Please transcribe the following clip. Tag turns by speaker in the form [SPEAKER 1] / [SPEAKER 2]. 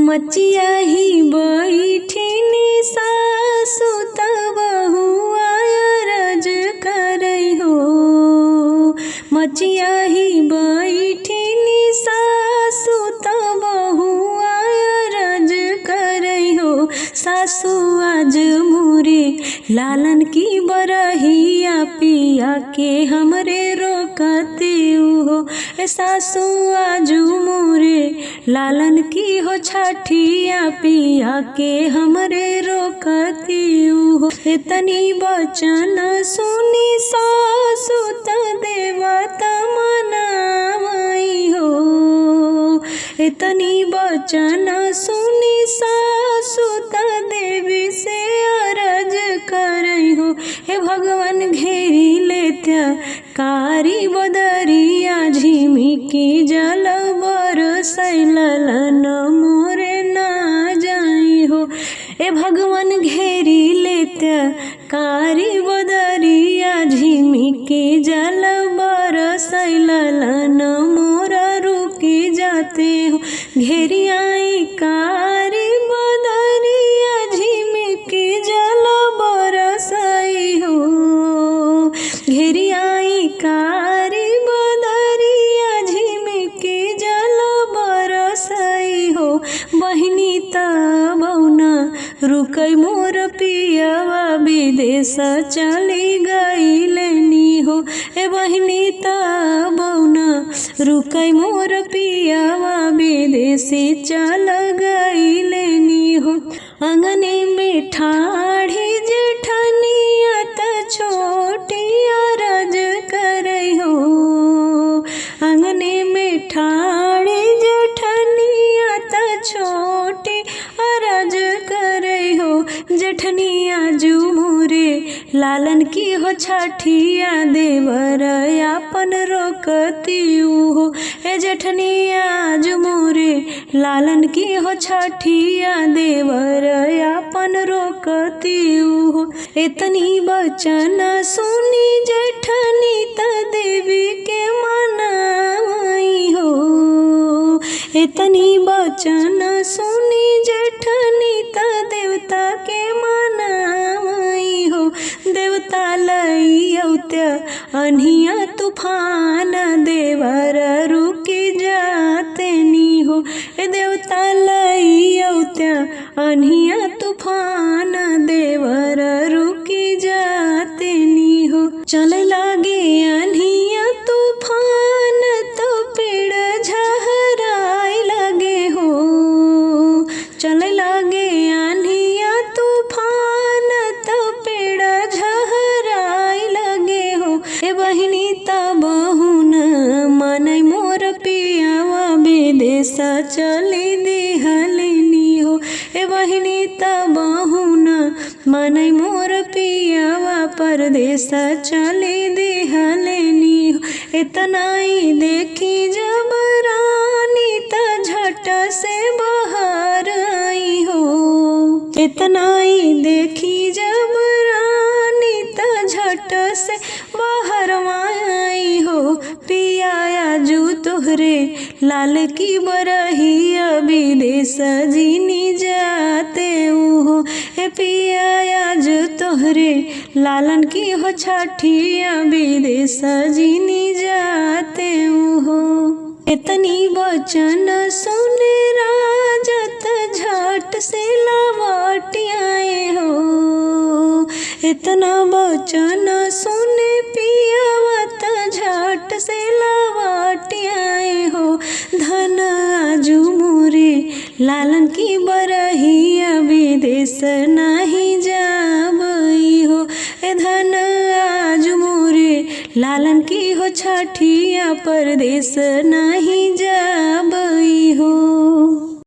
[SPEAKER 1] मचिया ही बैठिनी सासु त बहुआ अरज करई हो। मचिया ही बैठिनी सासु त बहुआ अरज करई हो। सासु आज मोरे लालन की बरहिया पिया के हमरे रोकती हो। सासु आजू मोरे लालन की हो छठिया पिया के हमरे रोकती हो। इतनी बचन सुनी सासु त देवता मनावई हो। इतनी बचन सुनी सासु त देवी से अरज करई हो। हे भगवान घेरी लेत्या कारी बदरिया झिमिकी जल बरसई ललन मोरे ना जाई हो। ए भगवान घेरी लेत्या कारी बदरिया झिमिकी जल बरसई ललन मोरा रुकी जाते हो। घेरी आई कारी बदरिया झिमिकी जल बरसई हो। घेरी आई कारी बदरिया झिमिकी जल बरसई हो। बहिनी तबौना रुकई मोर पियवा विदेश चली गईलनी हो। ए बहिनी तबौना रुकई मोर पियवा विदेशी चल गईलनी हो। अंगने में ठाढ़ी जेठनिया त छोटी अरज करई हो। अंगने में ठाढ़ी जेठनिया त छोटी अरज करई हो। जेठनिया जू मोरे लालन की हो छठिया देवर आपन रोकती हो। ए जेठनिया जू मोरे लालन की हो छठिया देवर आपन रोकती हो। इतनी बचन सुनी जेठनी त देवी के मनावई हो। इतनी बचन सुनी जेठनी त देवता के मनावई हो। देवता लई औत्या अनिया तूफान देवर रुकी जाते नी हो। ए देवता लई औत्या अनिया तूफान देवर रुकी जाते नी हो। चले लागे अनिया तूफान तो पेड़ झहराए लगे हो। चले लागे अनिया तूफान तो पेड़ झहराए लगे हो। ए बहिनी तबहुन मनई मोर पियावा विदेश चली दिहलिनी हो। ए बहिनी तबहुन मनई मोर पियावा परदेश चली दिहलिनी हो। इतनाई देखी जब रानी त झट से बाहर आई हो। इतनाई देखी जब रानी त झट से बाहर आई हो। पिया आजू तोहरे लाल की बरहिया विदेश जीनी जाते हो। हे पिया आज तोहरे लालन की हो छठिया विदेश जीनी जाते हो। इतनी बचन सुने राजत झट से लौट आए हो। इतना बचन सुने पियावा त झट से लौट आए हो। धन आजू मोरे लालन की बरहिया विदेश नहीं जाबई हो। ए धन आजू मोरे लालन की हो छठिया परदेश नहीं जाबई हो।